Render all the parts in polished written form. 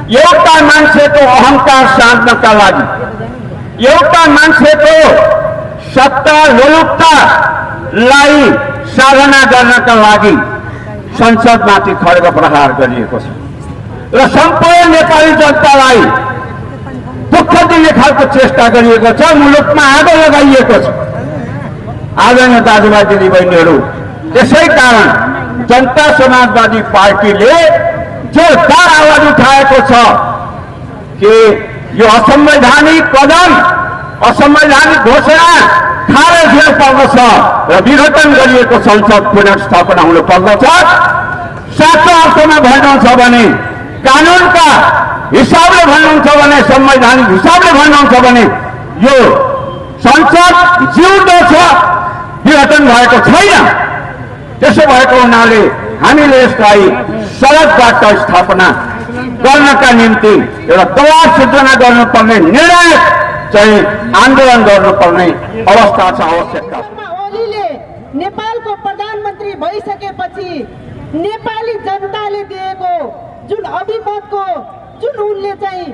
एउटा मान्छेको अहंकार शान्तिका लागि, एउटा मान्छेको सत्ता लोलुपतालाई साधना गर्नका लागि संसदमाथि खड्ग प्रहार गरिएको छ र सम्पूर्ण नेपाली जनतालाई दुःख दिने खालको चेष्टा गरिएको छ। मुलुकमा आगो लगाइएको छ। आदरणीय दाजुभाइ दिदीबहिनीहरू, त्यसै कारण जनता समाजवादी पार्टीले जोरदार आवाज उठाएको छ कि यो असंवैधानिक कदम, असंवैधानिक घोषणा खारेज हुनुपर्दछ र विघटन गरिएको संसद पुनर्स्थापना हुनुपर्दछ। साँचो अर्थमा भन्नुहुन्छ भने, कानूनका हिसाबले भन्नुहुन्छ भने, संवैधानिक हिसाबले भन्नुहुन्छ भने यो संसद जिउँदो छ, विघटन भएको छैन। त्यसो भएको हुनाले हामीले यसलाई सडकबाट स्थापना गर्नका निम्ति एउटा दबाव सिर्जना गर्नुपर्ने, निर्णय चाहिँ आन्दोलन गर्नुपर्ने अवस्था छ, आवश्यकता छ। ओलीले नेपालको प्रधानमन्त्री भइसकेपछि नेपाली जनताले दिएको जुन अभिमतको जुन उनले चाहिँ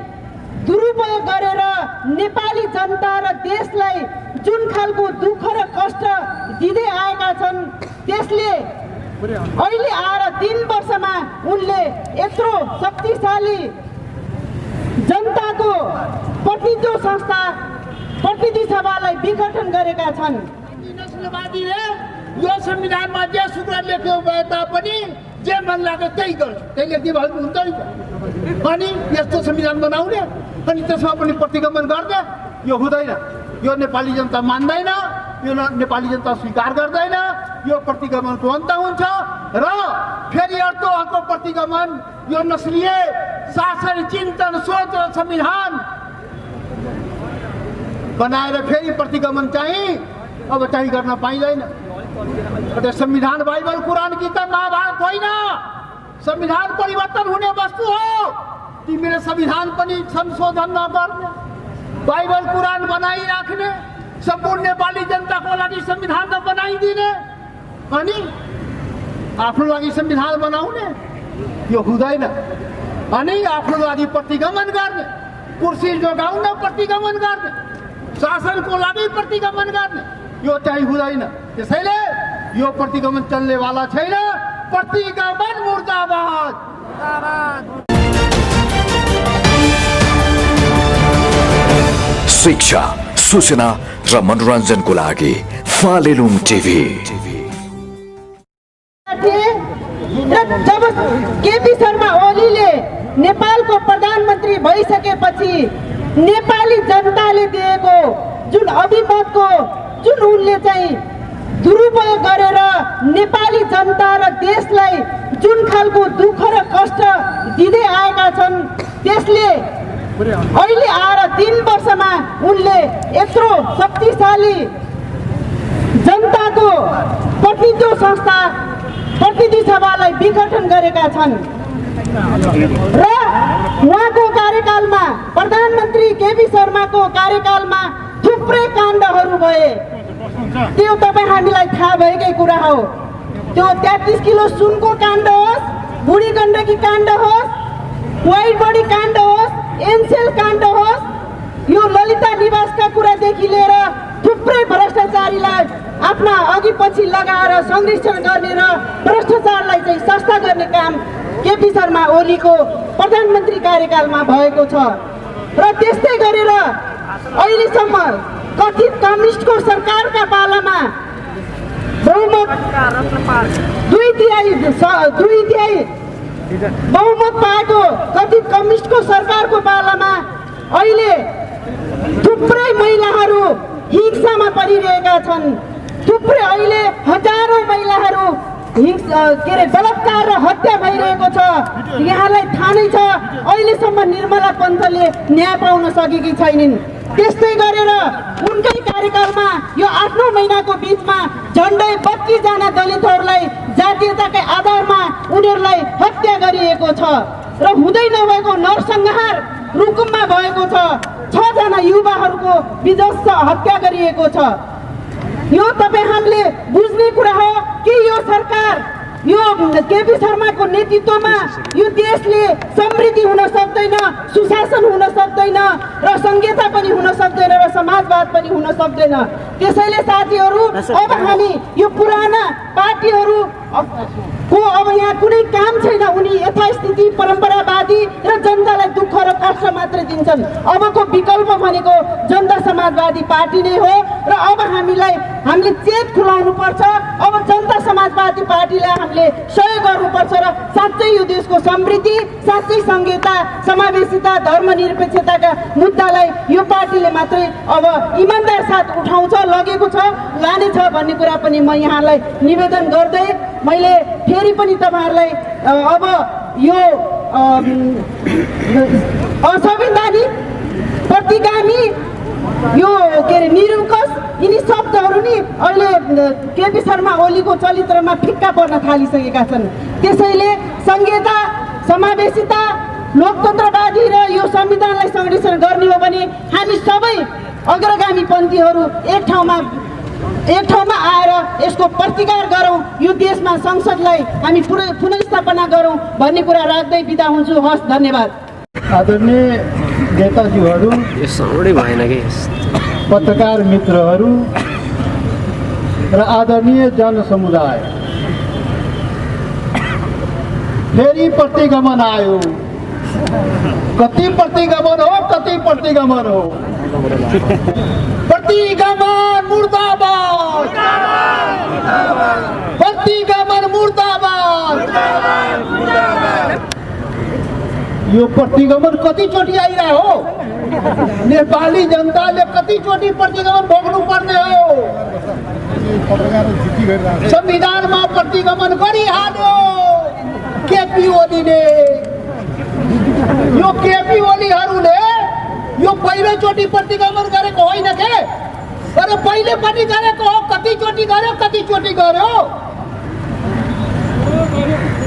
दुरुपयोग गरेर नेपाली जनता र देशलाई जुन खालको दुःख र कष्ट दिँदै आएका छन्, त्यसले अहिले आएर 3 वर्षमा उनले यत्रो शक्तिशाली जनताको प्रतिनिधि संस्था प्रतिनिधि सभालाई विघटन गरेका छन्। नस्लवादीले यो संविधानमा जे सूत्र लेख्यो भए तापनि जे मन लाग्यो त्यही गर्छ, त्यही लेख्ने भएको हुन्छ नि। अनि यस्तो संविधान बनाउने अनि त्यसमा पनि प्रतिगमन गर्ने, यो हुँदैन। यो नेपाली जनता मान्दैन, यो नेपाली जनता स्वीकार गर्दैन। यो प्रतिगमनको अन्त हुन्छ र फेरि अर्को प्रतिगमन, यो नस्लीय शासन, चिन्तन, सोच र संविधान बनाएर फेरि प्रतिगमन चाहिँ अब चाहिँ गर्न पाइँदैन। संविधान बाइबल कुरान किताब महाभारत होइन। संविधान परिवर्तन हुने वस्तु हो। तिमीले संविधान पनि संशोधन नगर्ने, बाइबल कुरान बनाइराख्ने, सम्पूर्ण नेपाली जनताको लागि संविधान त बनाइदिने अनि आफ्नो लागि संविधान बनाउने, यो हुँदैन। अनि आफ्नो लागि प्रतिगमन गर्ने, कुर्सी जोगाउन प्रतिगमन गर्ने, शासनको लागि प्रतिगमन गर्ने, यो चाहिँ हुँदैन। त्यसैले यो प्रतिगमन चल्नेवाला छैन। प्रतिगमन मुर्दाबाद। शिक्षा, सूचना र मनोरञ्जनको लागि फालेलुङ टिभी। जब केपी शर्मा ओलीले नेपालको प्रधानमन्त्री भइसकेपछि नेपाली जनताले दिएको जुन अभिमतको जुन उनले चाहिँ दुरुपयोग गरेर नेपाली जनता र देशलाई जुन खालको दुःख र कष्ट दिँदै आएका छन्, त्यसले अहिले आएर 3 वर्षमा उनले यत्रो शक्तिशाली जनताको प्रतिनिधि संस्था प्रतिनिधि सभालाई विघटन गरेका छन् र उहाँको कार्यकालमा, प्रधानमन्त्री केपी शर्माको कार्यकालमा थुप्रै काण्डहरू भए। त्यो तपाईँ हामीलाई थाहा भएकै कुरा हो। त्यो 33 किलो सुनको काण्ड होस्, बुढी गण्डकी काण्ड होस्, व्हाइट बडी काण्ड होस्, एनसेल काण्ड होस्, यो ललिता निवासका कुरादेखि लिएर थुप्रै भ्रष्टाचारीलाई आफ्ना अघि पछि लगाएर संरक्षण गर्ने र भ्रष्टाचारलाई चाहिँ सस्ता गर्ने काम केपी शर्मा ओलीको प्रधानमन्त्री कार्यकालमा भएको छ। र त्यस्तै गरेर अहिलेसम्म कथित कम्युनिस्टको सरकारका पालामा बहुमत 2/3 बहुमत पाएको कथित कम्युनिस्टको सरकारको पालामा अहिले थुप्रै महिलाहरू हिंसामा परिरहेका छन्। थुप्रै अहिले हजारौं महिलाहरू बलात्कार र हत्या भइरहेको छ। यहाँलाई थाहा नै छ, अहिलेसम्म निर्मला पन्तले न्याय पाउन सकेकी छैनिन्। त्यस्तै गरेर उनकै कार्यकालमा यो 8 महिनाको बीचमा झन्डै 32 जना दलितहरूलाई जातीयताकै आधारमा उनीहरूलाई हत्या गरिएको छ र हुँदै नभएको नरसंहार रुकुममा भएको छ। 6 जना युवाहरूको विध्वंस हत्या गरिएको छ। यो तपाईँ हामीले बुझ्ने कुरा हो कि यो सरकार यो केपी शर्माको नेतृत्वमा यो देशले समृद्धि हुन सक्दैन, सुशासन हुन सक्दैन र संघीयता पनि हुन सक्दैन र समाजवाद पनि हुन सक्दैन। त्यसैले साथीहरू, अब हामी यो पुराना पार्टीहरू को अब यहाँ कुनै काम छैन। उनी यथास्थिति परम्परावादी र जनतालाई दुःख र कष्ट मात्र दिन्छन्। अबको विकल्प भनेको जनता समाजवादी पार्टी नै हो र अब हामीले चेत खुलाउनु पर्छ। अब जनता समाजवादी पार्टीलाई हामीले सहयोग गर्नुपर्छ र साँच्चै यो देशको समृद्धि, साँच्चै संघीयता, समावेशिता, धर्मनिरपेक्षताका मुद्दालाई यो पार्टीले मात्रै अब इमानदार साथ उठाउँछ, लगेको छ, लानेछ भन्ने कुरा पनि म यहाँलाई निवेदन गर्दै मैले फेरि पनि तपाईँहरूलाई अब यो असंवैधानिक, प्रतिगामी, यो के अरे निरुकस यिनी शब्दहरू नि अहिले केपी शर्मा ओलीको चरित्रमा फिक्का पर्न थालिसकेका छन्। त्यसैले संघीयता, समावेशिता, लोकतन्त्रवादी र यो संविधानलाई संरक्षण गर्ने हो भने हामी सबै अग्रगामी पन्थीहरू एक ठाउँमा आएर यसको प्रतिकार गरौँ, यो देशमा संसदलाई हामी पुनर्स्थापना गरौँ भन्ने कुरा राख्दै बिदा हुन्छु। हस्, धन्यवाद। आदरणीय नेताजीहरू, पत्रकार मित्रहरू र आदरणीय जनसमुदाय, फेरि प्रतिगमन आयो। कति प्रतिगमन हो, कति प्रतिगमन हो। प्रतिगमन मुर्दाबाद, प्रतिगमन मुर्दाबाद। यो प्रतिगमन कतिचोटि आइरह्यो हो? नेपाली जनताले कतिचोटि प्रतिगमन भोग्नु पर्ने हो? संविधानमा प्रतिगमन गरिहाल्यो केपी ओलीले। यो केपी ओलीहरूले यो पहिलोचोटि प्रतिगमन गरेको होइन के? तर पहिले पनि गरेको हो। कतिचोटि गर्यो?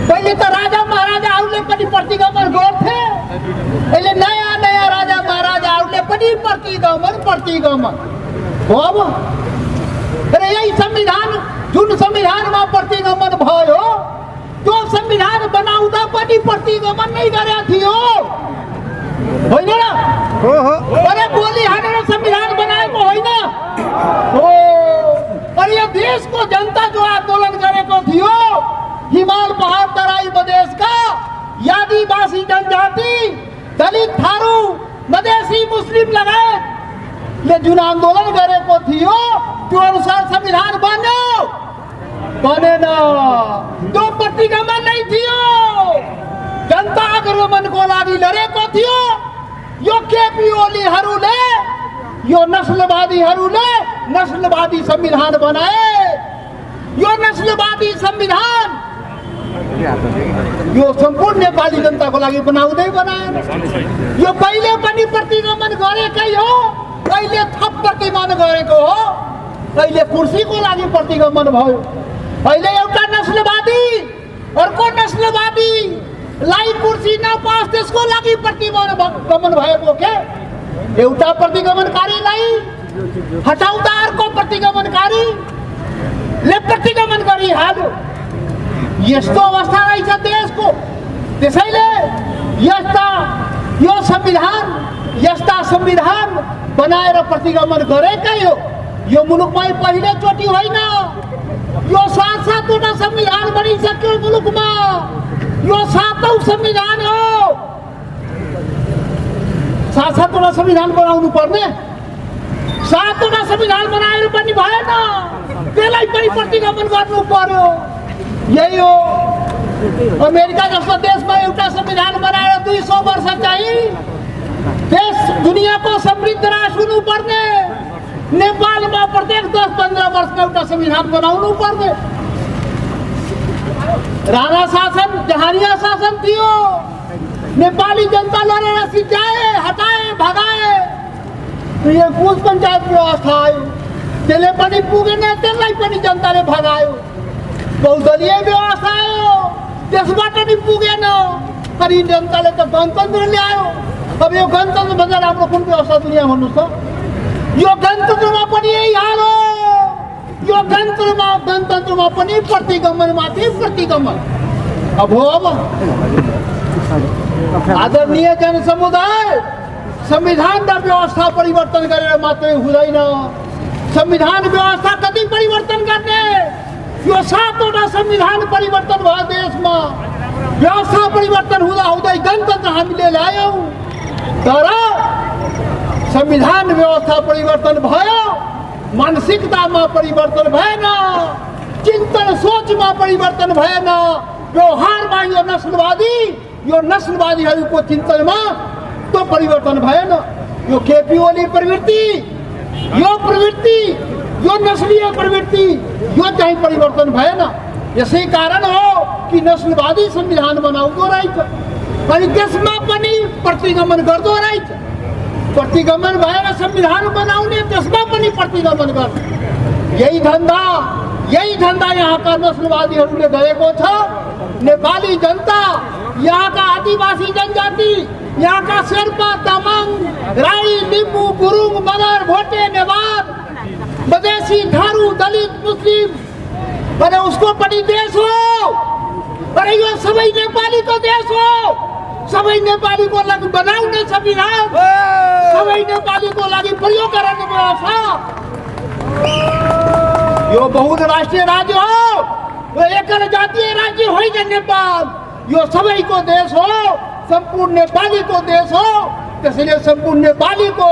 पहिले त राजा महाराजाहरूले पनि प्रतिगमन गर्थे। अहिले नयाँ राजा महाराजाहरूले पनि प्रतिगमन हो। अब र यही संविधान, जुन संविधानमा प्रतिगमन भयो, त्यो संविधान बनाउँदा पनि प्रतिगमन नै गरेका थियो, होइन र? अरे गोली हानेर संविधान बनाएको होइन हो। अरे यो देशको जनता जो आन्दोलन गरेको थियो, हिमाल, पहाड, तराई मधेसका आदिवासी जनजाति, दलित, थारू, मधेसी, मुस्लिम लगायतले जुन आन्दोलन गरेको थियो, त्यो अनुसार संविधान बनेन। त्यो प्रतिगमन नै थियो। जनता आक्रमणको लागि लडेको थियो। यो केपी ओलीहरूले, यो नस्लवादीहरूले नस्लवादी संविधान बनाए। यो नस्लवादी संविधान यो सम्पूर्ण नेपाली जनताको लागि बनाएन। यो पहिले पनि प्रतिगमन गरेकै हो, अहिले थप प्रतिगमन गरेको हो। अहिले कुर्सीको लागि प्रतिगमन भयो। अहिले एउटा नस्लवादी अर्को नस्लवादीलाई कुर्सी नपाओस् त्यसको लागि प्रतिगमन भएको के? एउटा प्रतिगमनकारीलाई हटाउँदा अर्को प्रतिगमनकारीले प्रतिगमन गरिहाल्यो। यस्तो अवस्था रहेछ देशको। त्यसैले यस्ता संविधान बनाएर प्रतिगमन गरेकै हो। यो मुलुकमा पहिलोचोटि होइन। यो 7-7वटा संविधान बनिसक्यो मुलुकमा। यो 7औं संविधान हो। 7-7वटा संविधान बनाउनु पर्ने। 7वटा संविधान बनाएर पनि भएन, त्यसलाई पनि प्रतिगमन गर्नु पर्यो। यही हो। अमेरिका जस्तो देशमा एउटा संविधान बनाएर 200 वर्ष चाहिँ देश दुनियाँको समृद्ध राष्ट्र हुनुपर्ने। नेपालमा प्रत्येक 10-15 वर्षमा एउटा संविधान बनाउनु पर्ने। राणा शासन, जहानिया शासन थियो। नेपाली जनता लडेर सिद्ध्याए, हटाए, भगाए। यो कुछ पञ्चायत व्यवस्था आयो, त्यसले पनि पुगेन, त्यसलाई पनि जनताले भगायो। बहुदलीय व्यवस्था आयो, त्यसबाट नि पुगेन। अनि जनताले त गणतन्त्र ल्यायो। अब यो गणतन्त्र भन्दा राम्रो कुन व्यवस्था दुनियाँ भन्नु छ? यो गणतन्त्रमा पनि यही हाल हो। यो गणतन्त्रमा पनि प्रतिगमनमाथि प्रतिगमन। अब आदरणीय जनसमुदाय, संविधान र व्यवस्था परिवर्तन गरेर मात्रै हुँदैन। संविधान व्यवस्था कति परिवर्तन गर्ने? यो 7वटा संविधान परिवर्तन भयो देशमा। व्यवस्था परिवर्तन हुँदा हुँदै गणतन्त्र हामीले ल्यायौँ, तर संविधान व्यवस्था परिवर्तन भयो, मानसिकतामा परिवर्तन भएन, चिन्तन सोचमा परिवर्तन भएन, व्यवहारमा यो नस्लवादीहरूको चिन्तनमा त्यो परिवर्तन भएन। यो केपी ओली प्रवृत्ति, यो नस्लीय प्रवृत्ति, यो चाहिँ परिवर्तन भएन। यसै कारण हो कि नस्लवादी संविधान बनाउँदो रहेछ अनि त्यसमा पनि प्रतिगमन गर्दो रहेछ। प्रतिगमन भएर संविधान बनाउने, त्यसमा पनि प्रतिगमन गर्ने, यही धन्दा यहाँका नस्लवादीहरूले गरेको छ। नेपाली जनता, यहाँका आदिवासी जनजाति, यहाँका शेर्पा, तामाङ, राई, लिम्बू, गुरुङ, मगर, भोटे, नेवार, मधेसी, थारू, दलित, मुस्लिम, अरे उसको पनि देश हो। अरे यो सबै नेपालीको देश हो। सबै नेपालीको लागि बनाउने संविधान, सबै नेपालीको लागि प्रयोग गर्ने व्यवस्था। यो बहुराष्ट्रिय राज्य हो, यो एकल जातीय राज्य होइन नेपाल। यो सबैको देश हो, सम्पूर्ण नेपालीको देश हो। त्यसैले सम्पूर्ण नेपालीको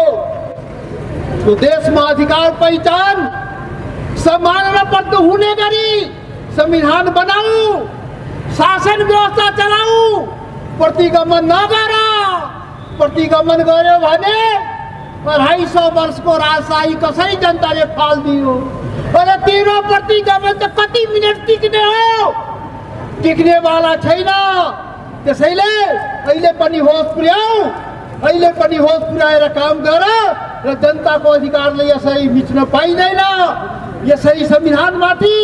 यो देशमा अधिकार पहिचान सम्माननाबद्ध हुने गरी संविधान बनाऊ, शासन व्यवस्था चलाऊ, प्रतिगमन नगर। प्रतिगमन गर्यो भने 250 वर्षको राजशाही कसरी जनताले फालिदियो। अरे तिम्रो प्रतिगमन त कति मिनट टिक्ने हो? टिक्नेवाला छैन। त्यसैले अहिले पनि होस पुर्याएर काम गर र जनताको अधिकारले यसरी मिच्न पाइँदैन। यसरी संविधानमाथि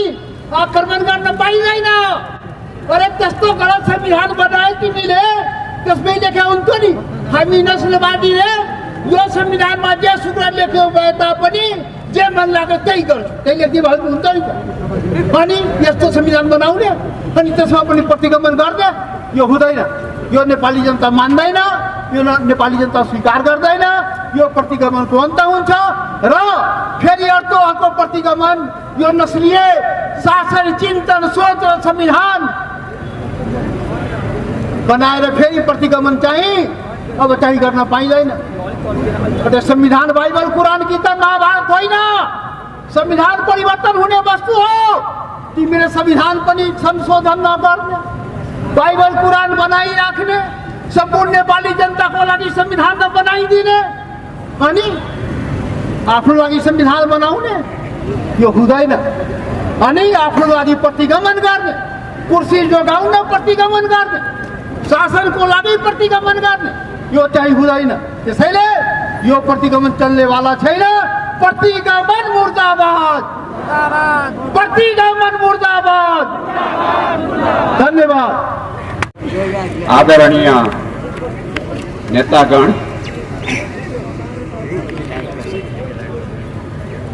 आक्रमण गर्न पाइँदैन। अरे त्यस्तो गलत संविधान बनाए तिमीले, त्यसमै लेख्या हुन्थ्यो नि हामी नस्लवादीले यो संविधानमा जे सूत्र लेख्यो भए तापनि जे मन लाग्यो त्यही गर्छु, त्यही लेख्दै भएको हुन्छ नि। अनि यस्तो संविधान बनाउने अनि त्यसमा पनि प्रतिगमन गर्ने, यो हुँदैन। यो नेपाली जनता मान्दैन, यो नेपाली जनता स्वीकार गर्दैन। यो प्रतिगमनको अन्त हुन्छ र फेरि अर्को प्रतिगमन, यो नस्लीय शासन, चिन्तन, सोच र संविधान बनाएर फेरि प्रतिगमन चाहिँ अब चाहिँ गर्न पाइँदैन। संविधान बाइबल, कुरान, किताब, महाभारत होइन। संविधान परिवर्तन हुने वस्तु हो। तिमीले संविधान पनि संशोधन नगर्ने, बाइबल, कुरान बनाइराख्ने, सम्पूर्ण नेपाली जनताको लागि संविधान त बनाइदिने अनि आफ्नो लागि संविधान बनाउने, यो हुँदैन। अनि आफ्नो लागि प्रतिगमन गर्ने, कुर्सी जोगाउन प्रतिगमन गर्ने, शासनको लागि प्रतिगमन गर्ने, यो चाहिँ हुँदैन। त्यसैले यो प्रतिगमन चल्नेवाला छैन। प्रतिगमन मुर्दाबाद, प्रतिगमन मुर्दाबाद। धन्यवाद। आदरणीय नेतागण,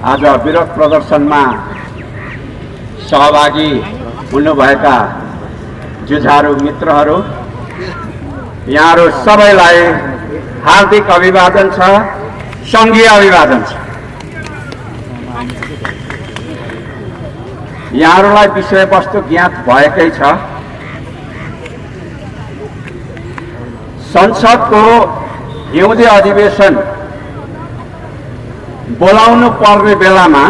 आज विरोध प्रदर्शनमा सहभागी हुनुभएका जुझारू मित्रहरू, यहाँहरू सबैलाई हार्दिक अभिवादन छ, सङ्घीय अभिवादन छ। यहाँहरूलाई विषयवस्तु ज्ञात भएकै छ। संसदको हिउँदे अधिवेशन बोलाउनु पर्ने बेलामा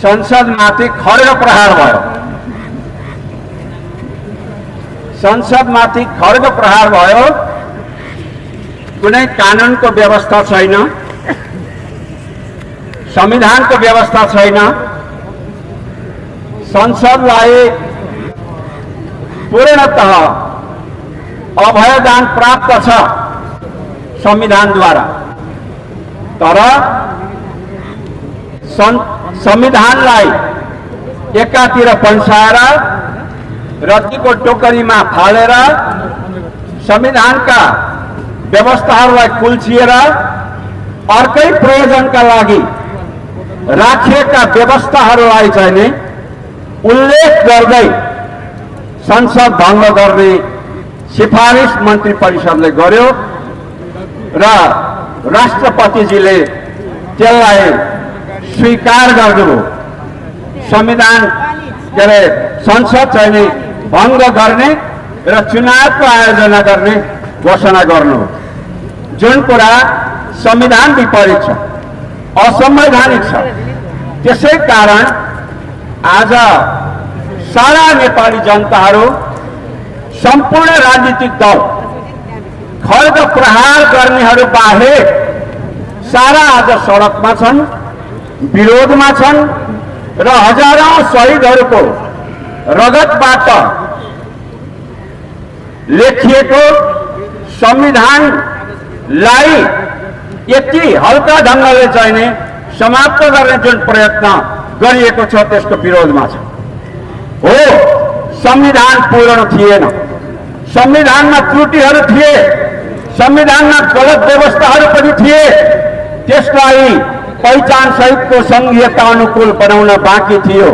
संसदमाथि खड्ग प्रहार भयो। संसदमाथि खड्ग प्रहार भयो। कुनै कानुनको व्यवस्था छैन, संविधानको व्यवस्था छैन। संसदलाई पूर्णतः अभयदान प्राप्त छ संविधानद्वारा, तर संविधानलाई एकातिर पन्साएर रद्दीको टोकरीमा फालेर संविधानका व्यवस्थाहरूलाई कुल्चिएर अर्कै प्रयोजनका लागि राखिएका व्यवस्थाहरूलाई चाहिँ नि उल्लेख गर्दै संसद भङ्ग गर्ने सिफारिस मन्त्री परिषदले गर्यो र राष्ट्रपतिजीले त्यसलाई स्वीकार गर्नुभयो। संविधान के अरे संसद चाहिँ नि भङ्ग गर्ने र चुनावको आयोजना गर्ने घोषणा गर्नु, जुन कुरा संविधान विपरीत छ, असंवैधानिक छ। त्यसै कारण आज सारा नेपाली जनताहरू, सम्पूर्ण राजनीतिक दल, खड्ग प्रहार गर्नेहरू बाहेक सारा आज सडकमा छन्, विरोधमा छन् र हजारौं शहीदहरूको रगतबाट लेखिएको संविधानलाई यति हल्का ढङ्गले चाहिँ नि समाप्त गर्ने जुन प्रयत्न गरिएको छ त्यसको विरोधमा छ। हो, संविधान पूर्ण थिएन, संविधानमा त्रुटिहरू थिए, संविधानमा गलत व्यवस्थाहरू पनि थिए। त्यसलाई पहिचान सहितको संघीयता अनुकूल बनाउन बाँकी थियो,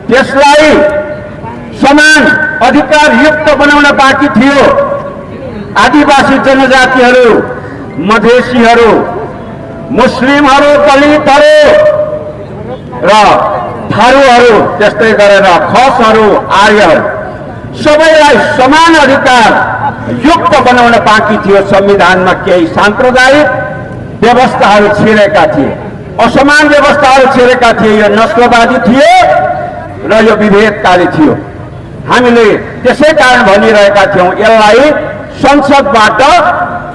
त्यसलाई समान अधिकार युक्त बनाउन बाँकी थियो। आदिवासी जनजातिहरू, मधेसीहरू, मुस्लिमहरू, दलितहरू र थारूहरू, त्यस्तै गरेर खसहरू, आर्यहरू सबैलाई समान अधिकार युक्त बनाउन बाँकी थियो। संविधानमा केही सांप्रदायिक व्यवस्थाहरू छिरेका थिए, असमान व्यवस्थाहरू छिरेका थिए। यो नस्लवादी थियो र यो विभेदकारी थियो। हामीले त्यसै कारण भनिरहेका थियौं यसलाई संसदबाट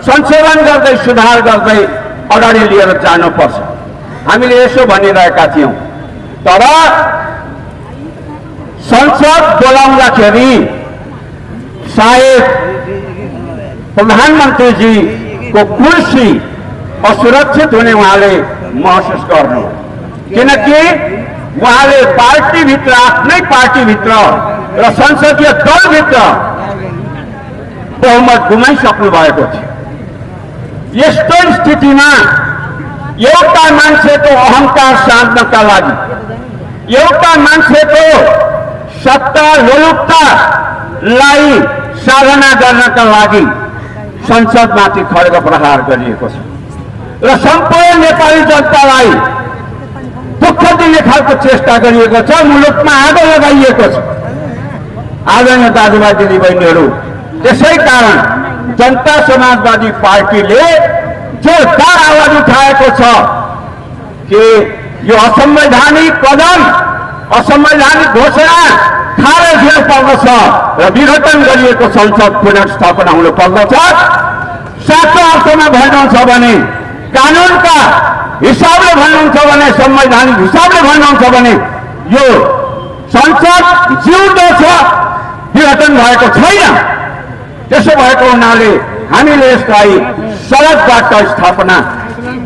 संशोधन गर्दै सुधार गर्दै अगाडि लिएर जानुपर्छ। हामीले यसो भनिरहेका थियौं, तर संसद बोलाउँदाखेरि सायद प्रधानमन्त्रीजीको कुर्सी असुरक्षित हुने उहाँले महसुस गर्नु, किनकि उहाँले पार्टीभित्र, आफ्नै पार्टीभित्र र संसदीय दलभित्र बहुमत गुमाइसक्नु भएको थियो। यस्तो स्थितिमा एउटा मान्छेको अहंकार साध्नका लागि, एउटा मान्छेको सत्ता लोलुपतालाई साधना गर्नका लागि संसदमाथि खड्ग प्रहार गरिएको छ र सम्पूर्ण नेपाली जनतालाई दुःख दिने खालको चेष्टा गरिएको छ। मुलुकमा आगो लगाइएको छ। आदरणीय दाजुभाइ दिदीबहिनीहरू, त्यसै कारण जनता समाजवादी पार्टीले जोरदार आवाज उठाएको छ कि यो असंवैधानिक कदम, असंवैधानिक घोषणा खारेज हुनुपर्दछ र विघटन गरिएको संसद पुनर्स्थापना हुनुपर्दछ। साँचो अर्थमा भन्नुहुन्छ भने, कानूनका हिसाबले भन्नुहुन्छ भने, संवैधानिक हिसाबले भन्नुहुन्छ भने यो संसद जिउँदो छ, विघटन भएको छैन। त्यसो भएको हुनाले हामीले यसलाई सडकबाट स्थापना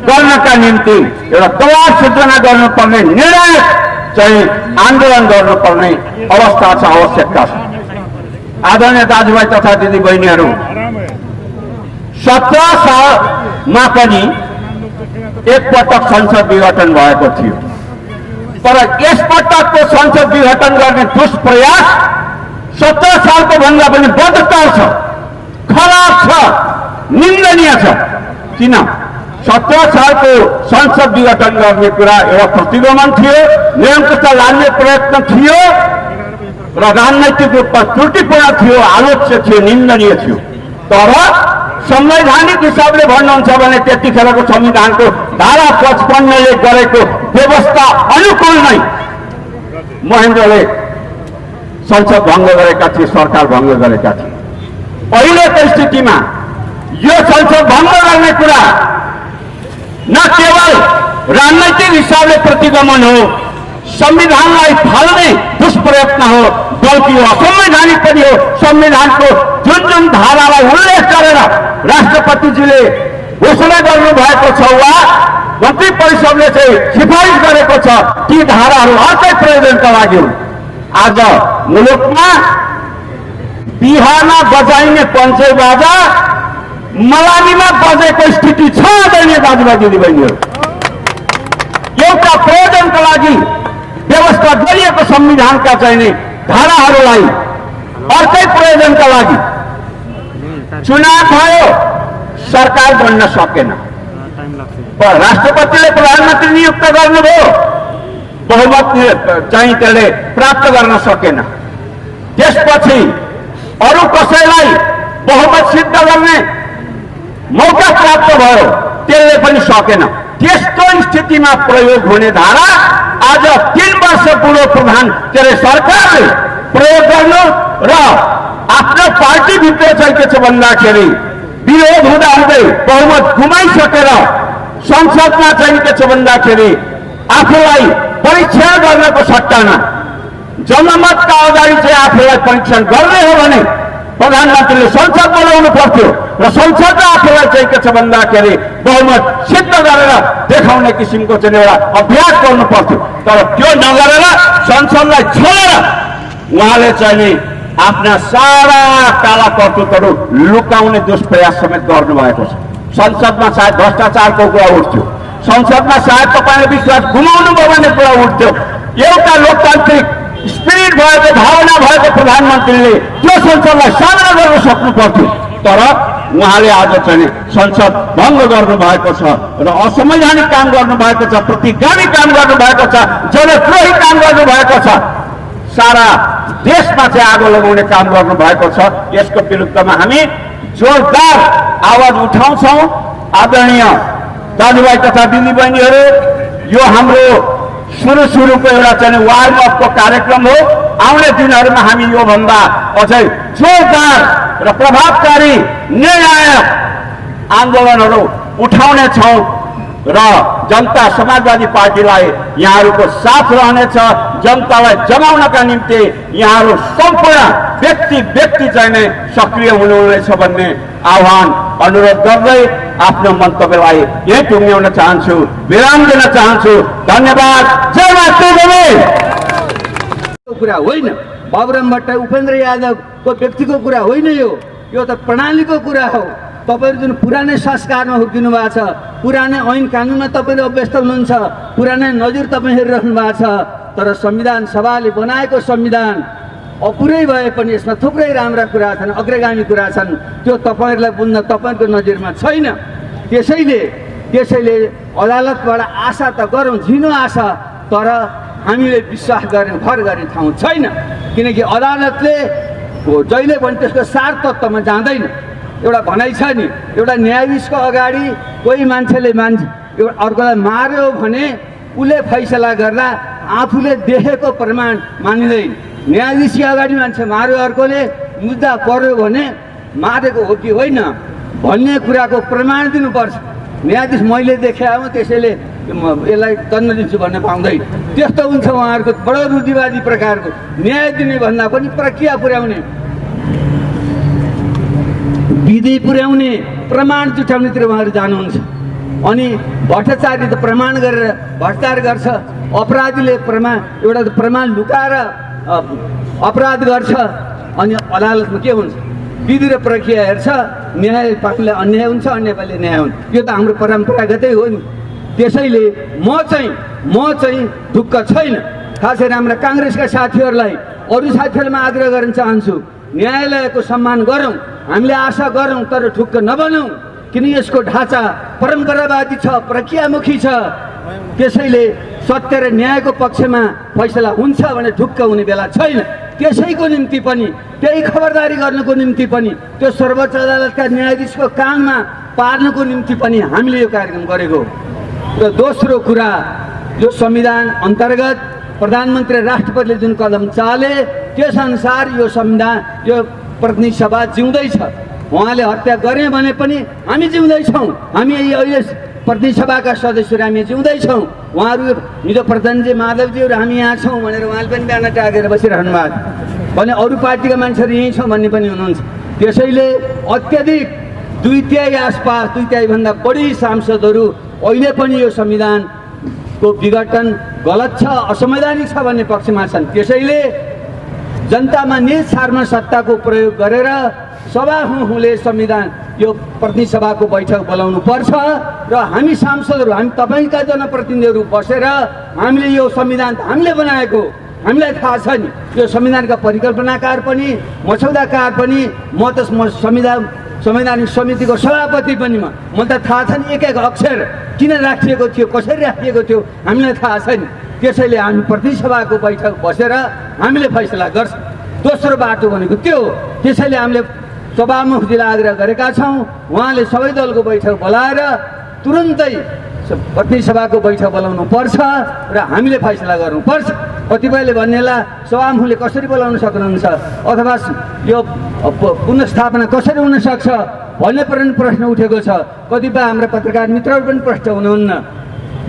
गर्नका निम्ति एउटा दबाव सृजना गर्नुपर्ने, निर्णायक चाहिँ आन्दोलन गर्नुपर्ने अवस्था छ, आवश्यकता छ। आदरणीय दाजुभाइ तथा दिदीबहिनीहरू, 17 सालमा पनि एकपटक संसद विघटन भएको थियो, तर यसपटकको संसद विघटन गर्ने दुष्प्रयास 17 सालको भन्दा पनि बदतर छ, खराब छ, निन्दनीय छ। किन? 17 सालको संसद विघटन गर्ने कुरा एउटा प्रतिगमन थियो, निरङ्कुशता लाने प्रयत्न थियो र राजनैतिक रूपमा त्रुटिपूर्ण थियो, आलोच्य थियो, निन्दनीय थियो। तर संवैधानिक हिसाबले भन्नुहुन्छ भने त्यतिखेरको संविधानको धारा 55ले गरेको व्यवस्था अनुकूल नै महेन्द्रले संसद भङ्ग गरेका थिए, सरकार भङ्ग गरेका थिए। अहिलेको स्थितिमा यो संसद भङ्ग गर्ने कुरा न केवल राजनैतिक हिसाबले प्रतिगमन हो, संविधानलाई फाल्ने दुष्प्रयत्न हो, बल्कि यो असंवैधानिक पनि हो। संविधानको जुन जुन धारालाई उल्लेख गरेर राष्ट्रपतिजीले घोषणा गर्नुभएको छ वा मन्त्री परिषदले चाहिँ सिफारिस गरेको छ, ती धाराहरू अर्कै प्रयोजनका लागि हुन्। आज मुलुकमा बिहारमा बजाइने पञ्चे बाजा मलामीमा बजेको स्थिति छ। आदरणीय दाजुभाइ दिदीबहिनीहरू, यो एउटा प्रयोजनका लागि व्यवस्था गरिएको संविधानका चाहिने धाराहरूलाई अर्कै प्रयोजनका लागि चुनाव भयो, सरकार बन्न सकेन। राष्ट्रपतिले प्रधानमन्त्री नियुक्त गर्नुभयो, बहुमत चाहिँ त्यसले प्राप्त गर्न सकेन। त्यसपछि अरू कसैलाई बहुमत सिद्ध गर्ने मौका प्राप्त भयो, त्यसले पनि सकेन। त्यस्तो स्थितिमा प्रयोग हुने धारा आज 3 वर्ष बुढो प्रधान सरकारले प्रयोग गर्नु र आफ्नो पार्टीभित्र चाहिँ के छ भन्दाखेरि विरोध हुँदाहुँदै बहुमत गुमाइसकेर संसदमा चाहिँ के छ भन्दाखेरि आफूलाई परीक्षण गर्नको सट्टामा जनमतका अगाडि चाहिँ आफूलाई परीक्षण गर्ने हो भने प्रधानमन्त्रीले संसद बोलाउनु पर्थ्यो र संसदले आफूलाई चाहिँ के छ भन्दाखेरि बहुमत सिद्ध गरेर देखाउने किसिमको चाहिँ एउटा अभ्यास गर्नु पर्थ्यो। तर त्यो नगरेर संसदलाई छोडेर उहाँले चाहिँ आफ्ना सारा काला कर्तुतहरू लुकाउने दुष्प्रयास समेत गर्नुभएको छ। संसदमा सायद भ्रष्टाचारको कुरा उठ्थ्यो, संसदमा सायद तपाईँले विश्वास गुमाउनु भयो भन्ने कुरा उठ्थ्यो। एउटा लोकतान्त्रिक स्पिरिट भएको भावना भएको प्रधानमन्त्रीले त्यो संसदलाई सामना गर्न सक्नु पर्थ्यो। तर उहाँले आज चाहिँ संसद भङ्ग गर्नुभएको छ र असंवैधानिक काम गर्नुभएको छ, प्रतिगामी काम गर्नुभएको छ, जनद्रोही काम गर्नुभएको छ, सारा देशमा चाहिँ आगो लगाउने काम गर्नुभएको छ। यसको विरुद्धमा हामी जोरदार आवाज उठाउँछौँ। आदरणीय दाजुभाइ तथा दिदीबहिनीहरू, यो हाम्रो सुरुको एउटा चाहिँ वार्म अपको कार्यक्रम हो। आउने दिनहरूमा हामी योभन्दा अझै जोरदार र प्रभावकारी निर्णायक आन्दोलनहरू उठाउने छौँ र जनता समाजवादी पार्टीलाई यहाँहरूको साथ रहनेछ। जनतालाई जगाउनका निम्ति यहाँहरू सम्पूर्ण व्यक्ति चाहिँ नै सक्रिय हुनुहुनेछ भन्ने आह्वान अनुरोध गर्दै आफ्नो मन्तव्यलाई यही टुङ्ग्याउन चाहन्छु, विराम दिन चाहन्छु। धन्यवाद। जय मातृभूमि। कुरा होइन, बाबुराम भट्टराई, उपेन्द्र यादवको व्यक्तिको कुरा होइन, यो त प्रणालीको कुरा हो। तपाईहरु जुन पुरानै संस्कारमा हुर्किनु भएको छ, पुरानै ऐन कानुनमा तपाईहरु अभ्यस्त हुनुहुन्छ, पुरानै नजिर तपाईँ हेरिरहनु भएको छ। तर संविधान सभाले बनाएको संविधान अपुरै भए पनि यसमा थुप्रै राम्रा कुरा छन्, अग्रगामी कुरा छन्, त्यो तपाईहरुलाई बुझ्न तपाईहरुको नजिरमा छैन। त्यसैले अदालतबाट आशा त गरौँ, झिनो आशा, तर हामीले विश्वास गर्ने भर गर्ने ठाउँ छैन। किनकि अदालतले जहिले पनि त्यसको सार तत्त्वमा जाँदैन। एउटा भनाइ छ नि, एउटा न्यायाधीशको अगाडि कोही मान्छेले अर्कोलाई मार्यो भने उसले फैसला गर्दा आफूले देखेको प्रमाण मानिँदैन। न्यायाधीशको अगाडि मान्छे मार्यो अर्कोले, मुद्दा पर्यो भने मारेको हो कि होइन भन्ने कुराको प्रमाण दिनुपर्छ। न्यायाधीश मैले देखे हो त्यसैले यसलाई दण्ड दिन्छु भन्न पाउँदैन। त्यस्तो हुन्छ उहाँहरूको बडो रुढिवादी प्रकारको न्याय दिने भन्दा पनि प्रक्रिया पुर्याउने, विधि पुर्याउने, प्रमाण जुटाउनेतिर उहाँहरू जानुहुन्छ। अनि भ्रष्टाचारले त प्रमाण गरेर भ्रष्टाचार गर्छ, अपराधीले एउटा प्रमाण लुकाएर अपराध गर्छ। अनि अदालतमा के हुन्छ, विधि र प्रक्रिया हेर्छ, न्याय पक्षले अन्याय हुन्छ, अन्य पक्षले न्याय हुन्छ। यो त हाम्रो परम्परागतै हो नि। त्यसैले म चाहिँ ढुक्क छैन। खास गरी हाम्रा काङ्ग्रेसका साथीहरूलाई, अरू साथीहरूमा आग्रह गर्न चाहन्छु, न्यायालयको सम्मान गरौँ, हामीले आशा गरौँ, तर ढुक्क नबनौँ। किन यसको ढाँचा परम्परावादी छ, प्रक्रियामुखी छ। त्यसैले सत्य र न्यायको पक्षमा फैसला हुन्छ भने ढुक्क हुने बेला छैन। त्यसैको निम्ति पनि, त्यही खबरदारी गर्नको निम्ति पनि, त्यो सर्वोच्च अदालतका न्यायाधीशको काममा पार्नको निम्ति पनि हामीले यो कार्यक्रम गरेको। र दोस्रो कुरा, यो संविधान अन्तर्गत प्रधानमन्त्री राष्ट्रपतिले जुन कदम चाले त्यसअनुसार यो संविधान, यो प्रतिनिधि सभा जिउँदैछ। उहाँले हत्या गरे भने पनि हामी जिउँदैछौँ। हामी अहिले प्रतिनिधि सभाका सदस्यहरू हामी जिउँदैछौँ। उहाँहरू हिजो प्रधानजी माधवजीहरू हामी यहाँ छौँ भनेर उहाँले पनि बिहान टागेर बसिरहनु भएको भने अरू पार्टीका मान्छेहरू यहीँ छौँ भन्ने पनि हुनुहुन्छ। त्यसैले अत्याधिक 2/3 आसपास, 2/3भन्दा बढी सांसदहरू अहिले पनि यो संविधानको विघटन गलत छ, असंवैधानिक छ भन्ने पक्षमा छन्। त्यसैले जनतामा निज सार्वभौम सत्ताको प्रयोग गरेर सभा हुँले संविधान यो प्रतिनिधि सभाको बैठक बोलाउनु पर्छ र हामी सांसदहरू, हामी तपाईँका जनप्रतिनिधिहरू बसेर हामीले यो संविधान हामीले बनाएको, हामीलाई थाहा छ नि, यो संविधानका परिकल्पनाकार पनि, मसौदाकार पनि, म त संवैधानिक समितिको सभापति पनि म त थाहा छ नि, एक एक अक्षर किन राखिएको थियो, कसरी राखिएको थियो हामीलाई थाहा छ नि। त्यसैले हामी प्रतिनिधि सभाको बैठक बसेर हामीले फैसला गर्छौँ। दोस्रो बाटो भनेको त्यो हो। त्यसैले हामीले सभामुखजीलाई आग्रह गरेका छौँ, उहाँले सबै दलको बैठक बोलाएर तुरुन्तै प्रतिनिधि सभाको बैठक बोलाउनु पर्छ र हामीले फैसला गर्नुपर्छ। कतिपयले भन्नेला सभामुखले कसरी बोलाउन सक्नुहुन्छ अथवा यो पुनर्स्थापना कसरी हुन सक्छ भन्ने पनि प्रश्न उठेको छ। कतिपय हाम्रा पत्रकार मित्रहरू पनि प्रश्न हुनुहुन्न।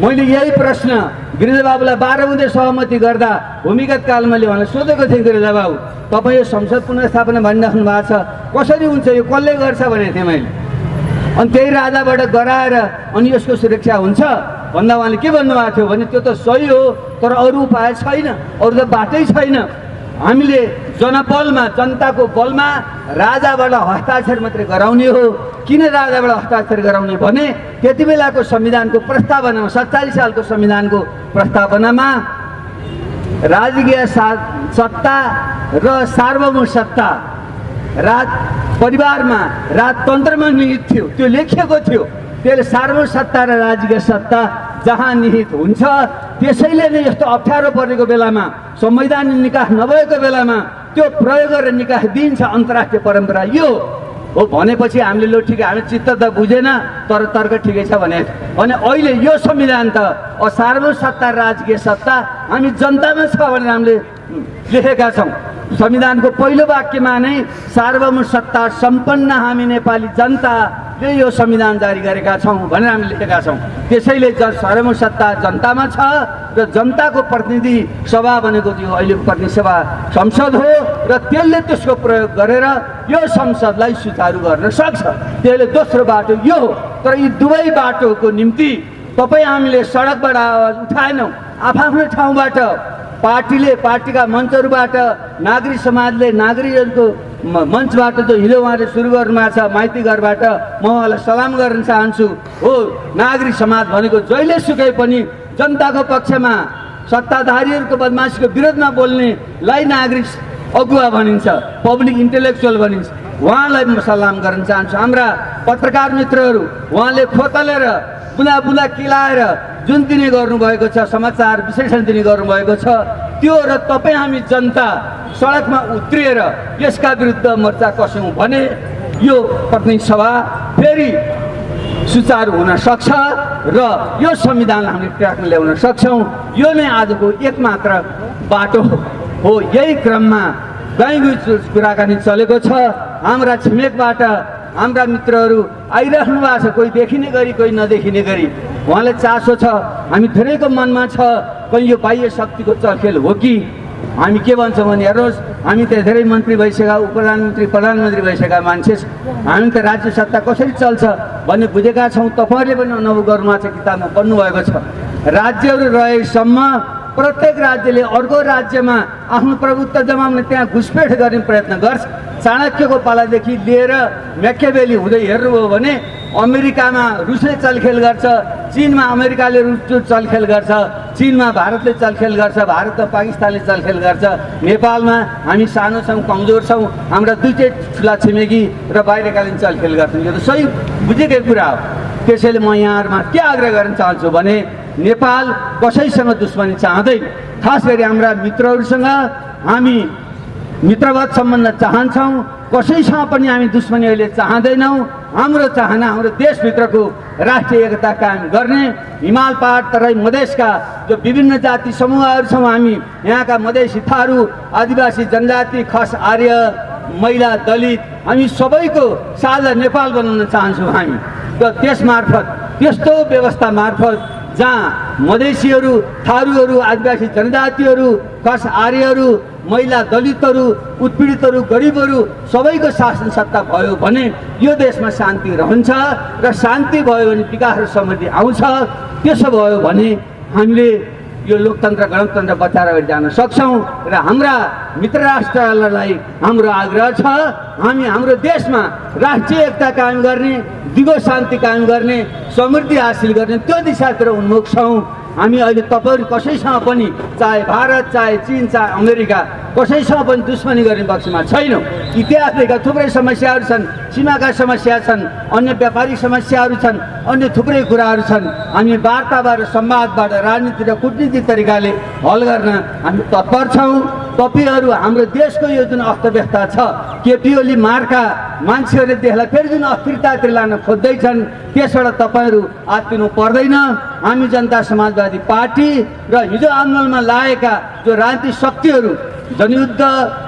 मैले यही प्रश्न गिरिजाबाबुलाई 12 बुँदे सहमति गर्दा भूमिगत काल मैले उहाँलाई सोधेको थिएँ, गिरिजाबाबु तपाईँ यो संसद पुनर्स्थापना भनिराख्नु भएको छ, कसरी हुन्छ, यो कसले गर्छ भनेको थिएँ मैले। अनि त्यही राजाबाट गराएर अनि यसको सुरक्षा हुन्छ भन्दा उहाँले के भन्नुभएको थियो भने त्यो त सही हो, तर अरू उपाय छैन, अरू त बाटै छैन। हामीले जनबलमा, जनताको बलमा राजाबाट हस्ताक्षर मात्रै गराउने हो। किन राजाबाट हस्ताक्षर गराउने भने त्यति बेलाको संविधानको प्रस्तावनामा, 47 सालको संविधानको प्रस्तावनामा राजकीय सत्ता र सार्वभौम सत्ता परिवारमा, राजतन्त्रमा निहित थियो, त्यो लेखिएको थियो। त्यसले सार्वभौम सत्ता र राजकीय सत्ता जहाँ निहित हुन्छ, त्यसैले नै यस्तो अप्ठ्यारो परेको बेलामा, संवैधानिक निकाह नभएको बेलामा त्यो प्रयोग गरेर निकाह दिन्छ। अन्तर्राष्ट्रिय परम्परा यो हो भनेपछि हामीले लो ठिक, हामी चित्त त बुझेन तर तर्क ठिकै छ भने अहिले यो संविधान त सार्वभौम सत्ता, राजकीय सत्ता हामी जनतामा छ भनेर हामीले लेखेका छौँ। संविधानको पहिलो वाक्यमा नै सार्वभौम सत्ता सम्पन्न हामी नेपाली जनताले यो संविधान जारी गरेका छौँ भनेर हामीले लेखेका छौँ। त्यसैले सार्वभौम सत्ता जनतामा छ र जनताको प्रतिनिधि सभा भनेको त्यो अहिलेको प्रतिनिधि सभा संसद हो र त्यसले त्यसको प्रयोग गरेर यो संसदलाई सुचारू गर्न सक्छ। त्यसले दोस्रो बाटो यो हो। तर यी दुवै बाटोको निम्ति तपाईँ हामीले सडकबाट आवाज उठाएनौँ, आफ्नो ठाउँबाट पार्टीले, पार्टीका मञ्चहरूबाट, नागरिक समाजले, नागरिकहरूको मञ्चबाट जो हिलो उहाँले सुरु गर्नुभएको छ माइती घरबाट, म उहाँलाई सलाम गर्न चाहन्छु। हो, नागरिक समाज भनेको जहिले सुकै पनि जनताको पक्षमा, सत्ताधारीहरूको बदमासीको विरोधमा बोल्नेलाई नागरिक अगुवा भनिन्छ, पब्लिक इन्टेलेक्चुअल भनिन्छ। उहाँलाई म सलाम गर्न चाहन्छु। हाम्रा पत्रकार मित्रहरू, उहाँले खोतलेर बुला बुला किलाएर जुन दिने गर्नुभएको छ, समाचार विश्लेषण दिने गर्नुभएको छ, त्यो र तपाईँ हामी जनता सडकमा उत्रिएर यसका विरुद्ध मोर्चा कस्यौँ भने यो प्रतिनिधि सभा फेरि सुचारू हुन सक्छ र यो संविधान हामीले ट्र्याकमा ल्याउन सक्छौँ। यो नै आजको एकमात्र बाटो हो। यही क्रममा गाईगुई कुराकानी चलेको छ। हाम्रा छिमेकबाट हाम्रा मित्रहरू आइराख्नु भएको छ, कोही देखिने गरी, कोही नदेखिने गरी। उहाँलाई चासो छ, हामी धेरैको मनमा छ, कहीँ यो बाह्य शक्तिको चलखेल हो कि। हामी के भन्छौँ भने हेर्नुहोस्, हामी त धेरै मन्त्री भइसकेका, उपप्रधानमन्त्री, प्रधानमन्त्री भइसकेका मान्छे, हामी त राज्य सत्ता कसरी चल्छ भन्ने बुझेका छौँ। तपाईँहरूले पनि अनुभव गर्नुभएको छ, किताबमा पढ्नुभएको छ। राज्यहरू रहेसम्म प्रत्येक राज्यले अर्को राज्यमा आफ्नो प्रभुत्व जमाउने, त्यहाँ घुसपेठ गर्ने प्रयत्न गर्छ। चाणक्यको पालादेखि लिएर म्याकियाभेली हुँदै हेर्नुभयो भने अमेरिकामा रुसले चलखेल गर्छ, चीनमा अमेरिकाले रुस चलखेल गर्छ, चीनमा भारतले चलखेल गर्छ, भारतमा पाकिस्तानले चलखेल गर्छ। नेपालमा हामी सानो छौँ, कमजोर छौँ, हाम्रा दुईटै ठुला छिमेकी र बाहिरकालीन चलखेल गर्छन्। यो त सही बुझेकै कुरा हो। त्यसैले म यहाँहरूमा के आग्रह गर्न चाहन्छु भने नेपाल कसैसँग दुश्मनी चाहँदैन। खास गरी हाम्रा मित्रहरूसँग हामी मित्रवत सम्बन्ध चाहन्छौँ, कसैसँग पनि हामी दुश्मनी अहिले चाहँदैनौँ। हाम्रो चाहना हाम्रो देशभित्रको राष्ट्रिय एकता कायम गर्ने, हिमाल पहाड तराई मधेसका जो विभिन्न जाति समूहहरू छौँ हामी, यहाँका मधेसी, थारू, आदिवासी जनजाति, खस, आर्य, महिला, दलित, हामी सबैको साझा नेपाल बनाउन चाहन्छौँ हामी। र त्यसमार्फत, त्यस्तो व्यवस्था मार्फत जहाँ मधेसीहरू, थारूहरू, आदिवासी जनजातिहरू, खस, आर्यहरू, महिला, दलितहरू, उत्पीडितहरू, गरिबहरू सबैको शासन सत्ता भयो भने यो देशमा शान्ति रहन्छ र शान्ति भयो भने विकास र समृद्धि आउँछ। त्यसो भयो भने हामीले यो लोकतन्त्र गणतन्त्र बचाएर अगाडि जान सक्छौँ र हाम्रा मित्र राष्ट्रहरूलाई हाम्रो आग्रह छ हामी हाम्रो देशमा राष्ट्रिय एकता कायम गर्ने दिगो शान्ति कायम गर्ने समृद्धि हासिल गर्ने त्यो दिशातिर उन्मुख छौँ हामी अहिले तपाईँहरू कसैसँग पनि चाहे भारत चाहे चीन चाहे अमेरिका कसैसँग पनि दुश्मनी गर्ने पक्षमा छैनौँ इतिहासका थुप्रै समस्याहरू छन् सीमाका समस्या छन् अन्य व्यापारिक समस्याहरू छन् अन्य थुप्रै कुराहरू छन् हामी वार्ताबाट संवादबाट राजनीति र कूटनीतिक तरिकाले हल गर्न हामी तत्पर छौँ तपाईँहरू हाम्रो देशको यो जुन अर्थव्यवस्था छ केपी ओली मार्का मान्छेहरूले देशलाई फेरि जुन अस्थिरतातिर लान खोज्दैछन् त्यसबाट तपाईँहरू आत्तिनु पर्दैन हामी जनता समाजवादी पार्टी र हिजो आन्दोलनमा लागेका जो राजनीतिक शक्तिहरू जनयुद्ध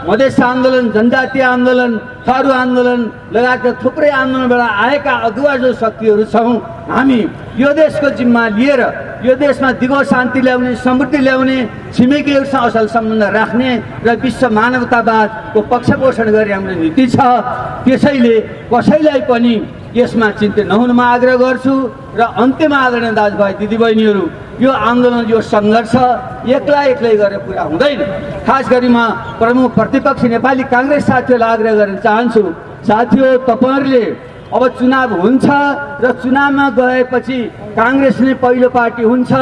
मधेस आन्दोलन जनजातीय आन्दोलन थारू आन्दोलन लगायतका थुप्रै आन्दोलनबाट आएका अगुवा जो शक्तिहरू छौँ हामी यो देशको जिम्मा लिएर यो देशमा दिगो शान्ति ल्याउने समृद्धि ल्याउने छिमेकीहरूसँग असल सम्बन्ध राख्ने र विश्व मानवतावादको पक्षपोषण गर्ने हाम्रो नीति छ त्यसैले कसैलाई पनि यसमा चिन्तित नहुनुमा आग्रह गर्छु र अन्त्यमा आदरणीय दाजुभाइ दिदीबहिनीहरू यो आन्दोलन यो सङ्घर्ष एक्लै गरेर पुरा हुँदैन खास गरी म प्रमुख प्रतिपक्षी नेपाली काङ्ग्रेस साथीहरूलाई आग्रह गर्न चाहन्छु साथीहरू तपाईँहरूले अब चुनाव हुन्छ र चुनावमा गएपछि काङ्ग्रेस नै पहिलो पार्टी हुन्छ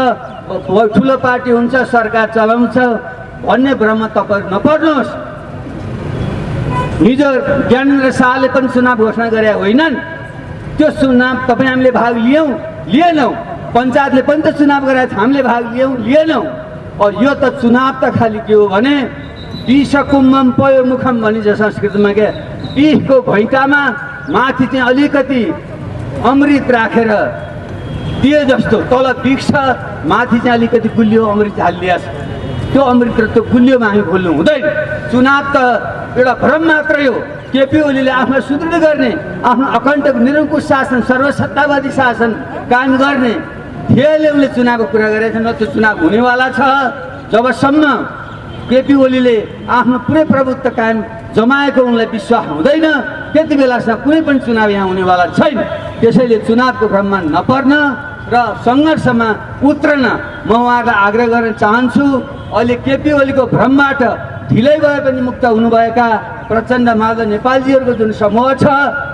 ठुलो पार्टी हुन्छ सरकार चलाउँछ भन्ने भ्रम तपाईँहरू नपर्नुहोस् हिजो ज्ञानेन्द्र शाहले पनि चुनाव घोषणा गरे होइनन् त्यो चुनाव तपाईँ हामीले भाग लिएनौँ पञ्चायतले पनि त चुनाव गराएको हामीले भाग लिएनौँ यो त चुनाव त खालि के हो भने विष कुम्भम पयो मुखम भनिन्छ संस्कृतमा क्या विषको भैँटामा माथि चाहिँ अलिकति अमृत राखेर दिए जस्तो तल विष माथि चाहिँ अलिकति गुलियो अमृत हालिदिएछ त्यो अमृत र त्यो गुलियोमा हामी खोल्नु हुँदैन चुनाव त एउटा भ्रम मात्रै हो केपी ओलीले आफूलाई सुदृढ गर्ने आफ्नो अखण्ड निरङ्कुश शासन सर्वसत्तावादी शासन कायम गर्ने ध्येयले उनले चुनावको कुरा गरेका छन् र त्यो चुनाव हुनेवाला छ जबसम्म केपी ओलीले आफ्नो पुरै प्रभुत्व कायम जमाएको उनलाई विश्वास हुँदैन त्यति बेलासम्म कुनै पनि चुनाव यहाँ हुनेवाला छैन त्यसैले चुनावको भ्रममा नपर्न र सङ्घर्षमा उत्रन म उहाँहरूलाई आग्रह गर्न चाहन्छु अहिले केपी ओलीको भ्रमबाट ढिलै भए पनि मुक्त हुनुभएका प्रचण्ड माधव नेपालजीहरूको जुन समूह छ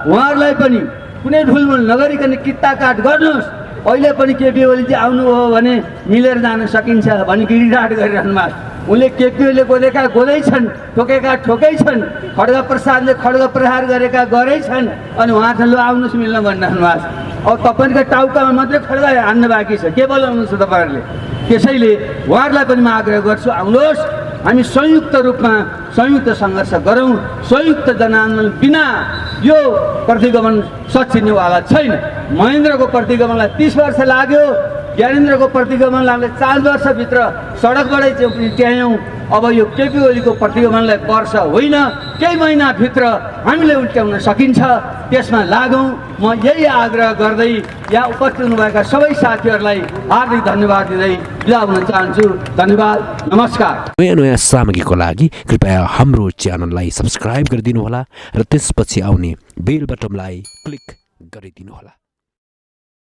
उहाँहरूलाई पनि कुनै ढुलमुल नगरिकन कित्ता काट गर्नुहोस् अहिले पनि केपी ओलीजी आउनुभयो भने मिलेर जान सकिन्छ भने गिरिराट गरिरहनु भएको उनले केपी ओलीले गोलेका गोदैछन् ठोकेका ठोकै छन् खड्ग प्रसादले खड्ग प्रहार गरेका गरेछन् अनि उहाँहरू लु आउनुहोस् मिल्न भनिरहनु भएको अब तपाईँको टाउकामा मात्रै खड्ग हान्न बाँकी छ के बोलाउनुहोस् तपाईँहरूले त्यसैले उहाँहरूलाई पनि म आग्रह गर्छु आउनुहोस् हामी संयुक्त रूपमा संयुक्त सङ्घर्ष गरौँ संयुक्त जनआन्दोलन बिना यो प्रतिगमन सचिनेवाला छैन महेन्द्रको प्रतिगमनलाई 30 वर्ष लाग्यो ज्ञानेन्द्रको प्रतिगमनलाई 4 वर्षभित्र सडकबाटै उल्ट्यायौँ अब यो केपी ओलीको प्रतिगमनलाई वर्ष होइन केही महिनाभित्र हामीले उल्ट्याउन सकिन्छ त्यसमा लागौँ म यही आग्रह गर्दै यहाँ उपस्थित हुनुभएका सबै साथीहरूलाई हार्दिक धन्यवाद दिँदै बिदा हुन चाहन्छु धन्यवाद नमस्कार नयाँ सामग्रीको लागि कृपया हाम्रो च्यानललाई सब्स्क्राइब गरिदिनुहोला र त्यसपछि आउने बेल बटनलाई क्लिक गरिदिनुहोला।